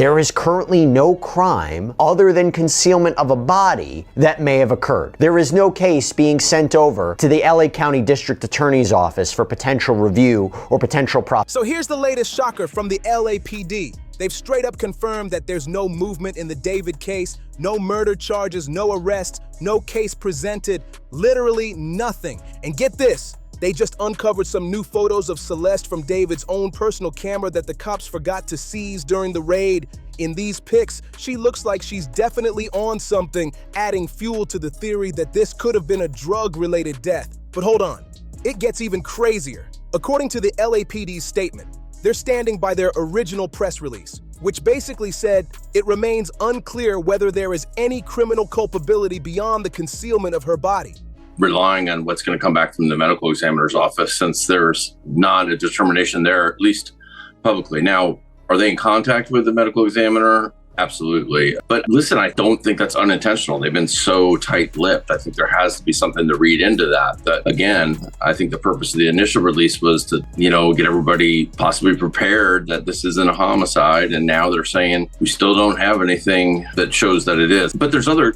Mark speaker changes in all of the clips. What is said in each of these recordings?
Speaker 1: there is currently no crime other than concealment of a body that may have occurred. There is no case being sent over to the LA County District Attorney's Office for potential review or potential
Speaker 2: So here's the latest shocker from the LAPD. They've straight up confirmed that there's no movement in the David case, no murder charges, no arrests, no case presented, literally nothing. And get this, they just uncovered some new photos of Celeste from David's own personal camera that the cops forgot to seize during the raid. In these pics, she looks like she's definitely on something, adding fuel to the theory that this could have been a drug-related death. But hold on, it gets even crazier. According to the LAPD's statement, they're standing by their original press release, which basically said it remains unclear whether there is any criminal culpability beyond the concealment of her body.
Speaker 3: Relying on what's going to come back from the medical examiner's office, since there's not a determination there, at least publicly. Now, are they in contact with the medical examiner? Absolutely. But listen, I don't think that's unintentional. They've been so tight-lipped. I think there has to be something to read into that. That again, I think the purpose of the initial release was to, get everybody possibly prepared that this isn't a homicide. And now they're saying we still don't have anything that shows that it is. But there's other,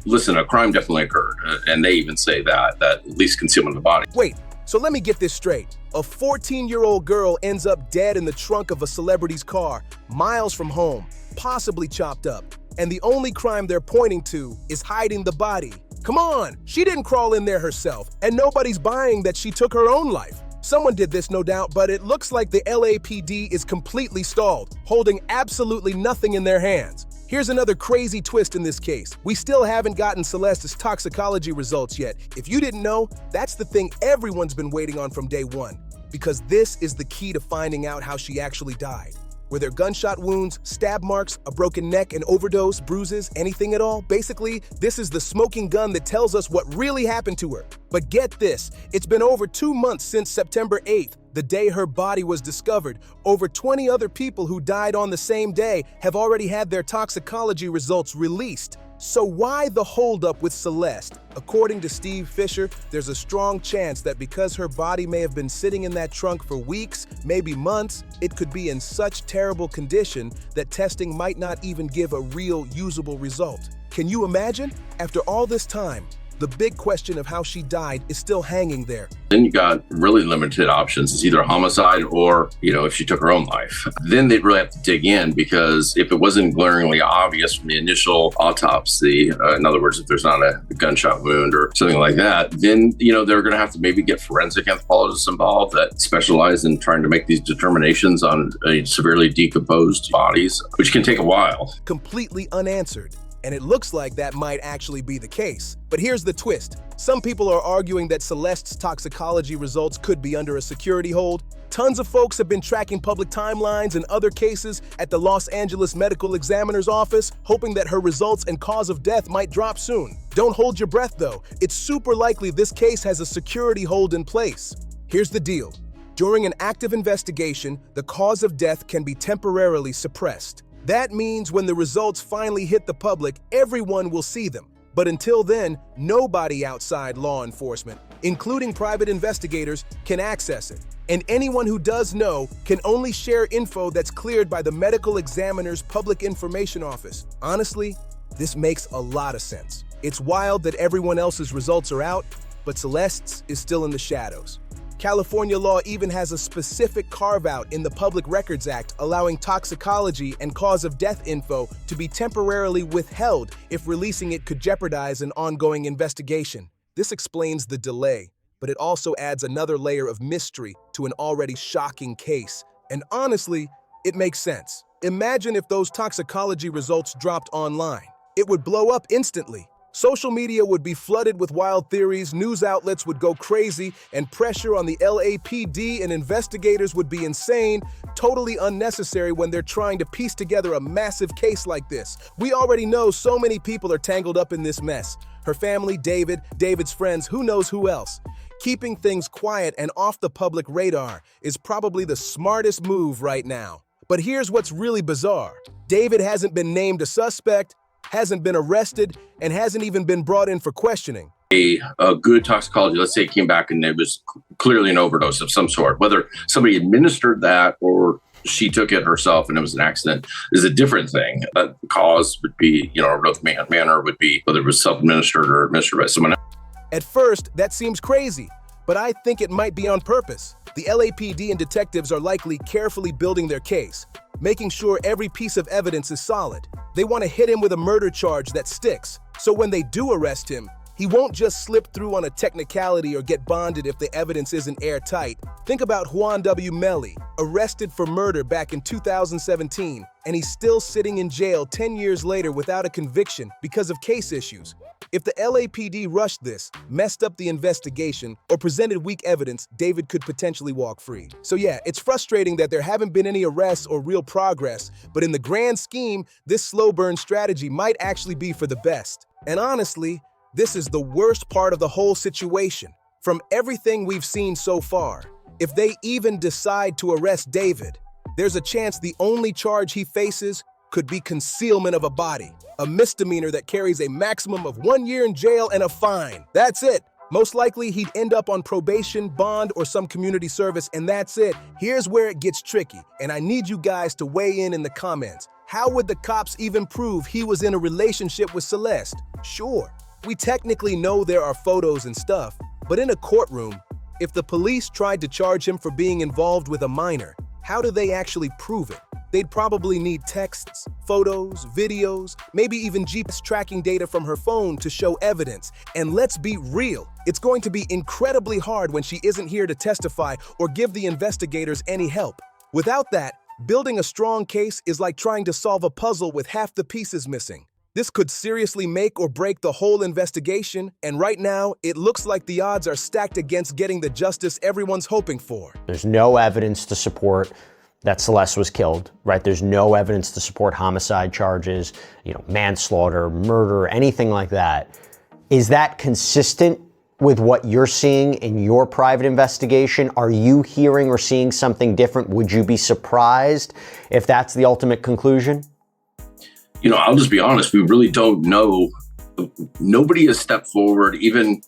Speaker 3: listen, a crime definitely occurred. And they even say that at least concealment of the body.
Speaker 2: Wait, so let me get this straight. A 14-year-old girl ends up dead in the trunk of a celebrity's car, miles from home, possibly chopped up. And the only crime they're pointing to is hiding the body. Come on, she didn't crawl in there herself, and nobody's buying that she took her own life. Someone did this, no doubt, but it looks like the LAPD is completely stalled, holding absolutely nothing in their hands. Here's another crazy twist in this case. We still haven't gotten Celeste's toxicology results yet. If you didn't know, that's the thing everyone's been waiting on from day one, because this is the key to finding out how she actually died. Were there gunshot wounds, stab marks, a broken neck, an overdose, bruises, anything at all? Basically, this is the smoking gun that tells us what really happened to her. But get this, it's been over 2 months since September 8th, the day her body was discovered. Over 20 other people who died on the same day have already had their toxicology results released. So why the holdup with Celeste? According to Steve Fisher, there's a strong chance that because her body may have been sitting in that trunk for weeks, maybe months, it could be in such terrible condition that testing might not even give a real usable result. Can you imagine? After all this time, the big question of how she died is still hanging there.
Speaker 3: Then you got really limited options. It's either a homicide or, if she took her own life. Then they'd really have to dig in, because if it wasn't glaringly obvious from the initial autopsy, in other words, if there's not a gunshot wound or something like that, then, they're going to have to maybe get forensic anthropologists involved that specialize in trying to make these determinations on severely decomposed bodies, which can take a while.
Speaker 2: Completely unanswered. And it looks like that might actually be the case. But here's the twist. Some people are arguing that Celeste's toxicology results could be under a security hold. Tons of folks have been tracking public timelines and other cases at the Los Angeles Medical Examiner's Office, hoping that her results and cause of death might drop soon. Don't hold your breath, though. It's super likely this case has a security hold in place. Here's the deal. During an active investigation, the cause of death can be temporarily suppressed. That means when the results finally hit the public, everyone will see them. But until then, nobody outside law enforcement, including private investigators, can access it. And anyone who does know can only share info that's cleared by the medical examiner's public information office. Honestly, this makes a lot of sense. It's wild that everyone else's results are out, but Celeste's is still in the shadows. California law even has a specific carve-out in the Public Records Act allowing toxicology and cause of death info to be temporarily withheld if releasing it could jeopardize an ongoing investigation. This explains the delay, but it also adds another layer of mystery to an already shocking case. And honestly, it makes sense. Imagine if those toxicology results dropped online. It would blow up instantly. Social media would be flooded with wild theories, news outlets would go crazy, and pressure on the LAPD and investigators would be insane, totally unnecessary when they're trying to piece together a massive case like this. We already know so many people are tangled up in this mess. Her family, David's friends, who knows who else. Keeping things quiet and off the public radar is probably the smartest move right now. But here's what's really bizarre. David hasn't been named a suspect, hasn't been arrested, and hasn't even been brought in for questioning.
Speaker 3: A good toxicology, let's say it came back and it was clearly an overdose of some sort, whether somebody administered that or she took it herself and it was an accident is a different thing. The cause would be, a real manner would be whether it was self-administered or administered by someone else.
Speaker 2: At first, that seems crazy, but I think it might be on purpose. The LAPD and detectives are likely carefully building their case, making sure every piece of evidence is solid. They want to hit him with a murder charge that sticks, so when they do arrest him, he won't just slip through on a technicality or get bonded if the evidence isn't airtight. Think about Juan W. Melli, arrested for murder back in 2017, and he's still sitting in jail 10 years later without a conviction because of case issues. If the LAPD rushed this, messed up the investigation, or presented weak evidence, David could potentially walk free. So yeah, it's frustrating that there haven't been any arrests or real progress, but in the grand scheme, this slow burn strategy might actually be for the best. And honestly, this is the worst part of the whole situation. From everything we've seen so far, if they even decide to arrest David, there's a chance the only charge he faces could be concealment of a body, a misdemeanor that carries a maximum of 1 year in jail and a fine. That's it. Most likely he'd end up on probation, bond, or some community service, and that's it. Here's where it gets tricky, and I need you guys to weigh in the comments. How would the cops even prove he was in a relationship with Celeste? Sure, we technically know there are photos and stuff, but in a courtroom, if the police tried to charge him for being involved with a minor, how do they actually prove it? They'd probably need texts, photos, videos, maybe even GPS tracking data from her phone to show evidence. And let's be real, it's going to be incredibly hard when she isn't here to testify or give the investigators any help. Without that, building a strong case is like trying to solve a puzzle with half the pieces missing. This could seriously make or break the whole investigation, and right now, it looks like the odds are stacked against getting the justice everyone's hoping for.
Speaker 1: There's no evidence to support that Celeste was killed, right? There's no evidence to support homicide charges, manslaughter, murder, anything like that. Is that consistent with what you're seeing in your private investigation? Are you hearing or seeing something different? Would you be surprised if that's the ultimate conclusion?
Speaker 3: I'll just be honest, we really don't know. Nobody has stepped forward, even,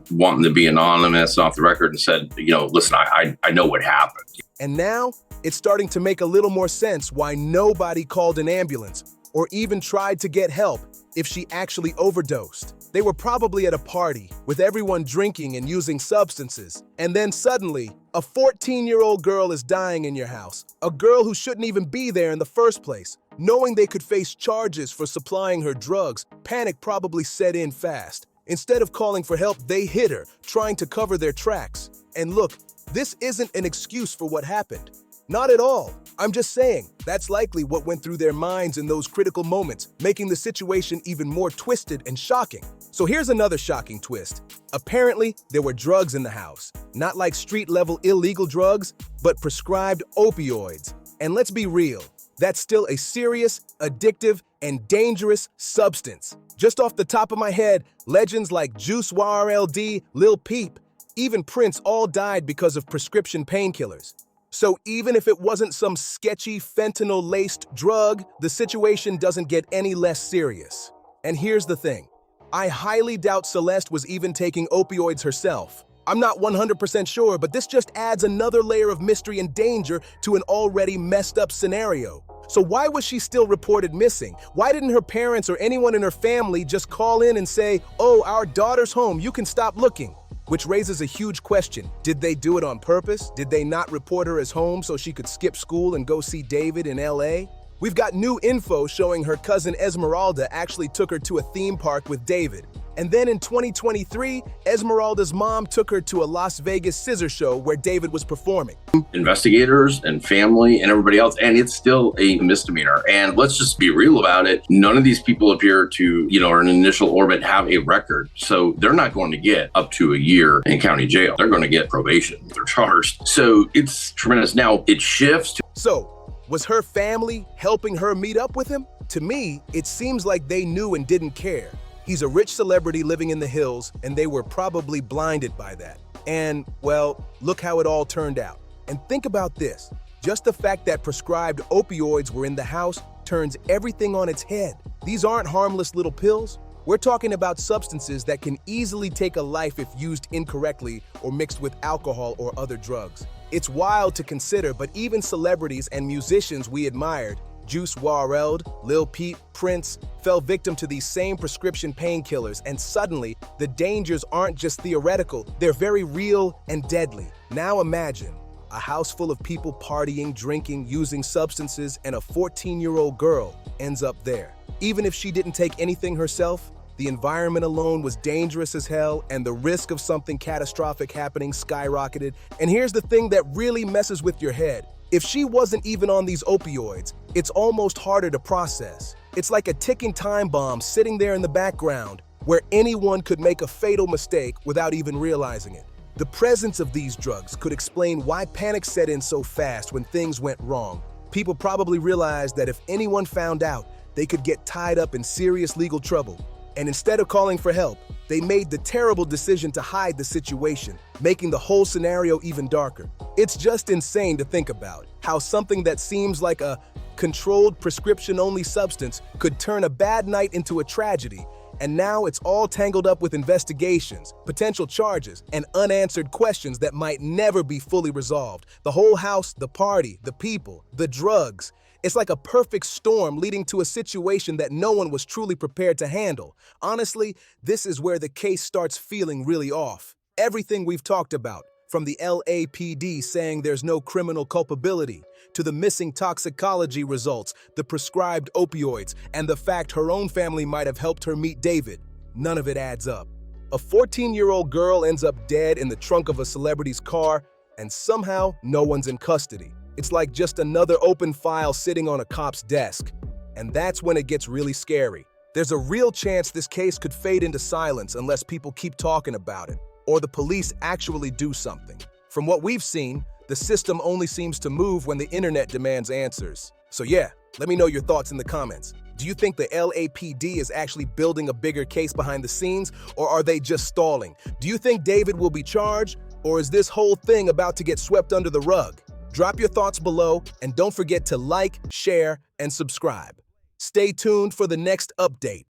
Speaker 3: wanting to be anonymous off the record and said, listen, I know what happened.
Speaker 2: And now it's starting to make a little more sense why nobody called an ambulance or even tried to get help if she actually overdosed. They were probably at a party with everyone drinking and using substances. And then suddenly, a 14-year-old girl is dying in your house, a girl who shouldn't even be there in the first place. Knowing they could face charges for supplying her drugs, panic probably set in fast. Instead of calling for help, they hit her, trying to cover their tracks. And look, this isn't an excuse for what happened. Not at all. I'm just saying, that's likely what went through their minds in those critical moments, making the situation even more twisted and shocking. So here's another shocking twist. Apparently, there were drugs in the house. Not like street-level illegal drugs, but prescribed opioids. And let's be real, that's still a serious, addictive, and dangerous substance. Just off the top of my head, legends like Juice WRLD, Lil Peep, even Prince all died because of prescription painkillers. So even if it wasn't some sketchy fentanyl-laced drug, the situation doesn't get any less serious. And here's the thing. I highly doubt Celeste was even taking opioids herself. I'm not 100% sure, but this just adds another layer of mystery and danger to an already messed up scenario. So why was she still reported missing? Why didn't her parents or anyone in her family just call in and say, "Oh, our daughter's home, you can stop looking"? Which raises a huge question. Did they do it on purpose? Did they not report her as home so she could skip school and go see David in LA? We've got new info showing her cousin Esmeralda actually took her to a theme park with David. And then in 2023, Esmeralda's mom took her to a Las Vegas scissor show where David was performing.
Speaker 3: Investigators and family and everybody else, and it's still a misdemeanor. And let's just be real about it. None of these people appear to, or in initial orbit, have a record. So they're not going to get up to a year in county jail. They're going to get probation. They're charged. So it's tremendous. Now it shifts to...
Speaker 2: So, was her family helping her meet up with him? To me, it seems like they knew and didn't care. He's a rich celebrity living in the hills, and they were probably blinded by that. And, well, look how it all turned out. And think about this. Just the fact that prescribed opioids were in the house turns everything on its head. These aren't harmless little pills. We're talking about substances that can easily take a life if used incorrectly or mixed with alcohol or other drugs. It's wild to consider, but even celebrities and musicians we admired, Juice WRLD, Lil Peep, Prince, fell victim to these same prescription painkillers, and suddenly, the dangers aren't just theoretical, they're very real and deadly. Now imagine a house full of people partying, drinking, using substances, and a 14-year-old girl ends up there. Even if she didn't take anything herself, the environment alone was dangerous as hell, and the risk of something catastrophic happening skyrocketed. And here's the thing that really messes with your head. If she wasn't even on these opioids, it's almost harder to process. It's like a ticking time bomb sitting there in the background, where anyone could make a fatal mistake without even realizing it. The presence of these drugs could explain why panic set in so fast when things went wrong. People probably realized that if anyone found out, they could get tied up in serious legal trouble. And instead of calling for help, they made the terrible decision to hide the situation, making the whole scenario even darker. It's just insane to think about how something that seems like a controlled prescription-only substance could turn a bad night into a tragedy. And now it's all tangled up with investigations, potential charges, and unanswered questions that might never be fully resolved. The whole house, the party, the people, the drugs. It's like a perfect storm leading to a situation that no one was truly prepared to handle. Honestly, this is where the case starts feeling really off. Everything we've talked about, from the LAPD saying there's no criminal culpability, to the missing toxicology results, the prescribed opioids, and the fact her own family might have helped her meet David, none of it adds up. A 14-year-old girl ends up dead in the trunk of a celebrity's car, and somehow no one's in custody. It's like just another open file sitting on a cop's desk. And that's when it gets really scary. There's a real chance this case could fade into silence unless people keep talking about it, or the police actually do something. From what we've seen, the system only seems to move when the internet demands answers. So yeah, let me know your thoughts in the comments. Do you think the LAPD is actually building a bigger case behind the scenes, or are they just stalling? Do you think David will be charged, or is this whole thing about to get swept under the rug? Drop your thoughts below, and don't forget to like, share, and subscribe. Stay tuned for the next update.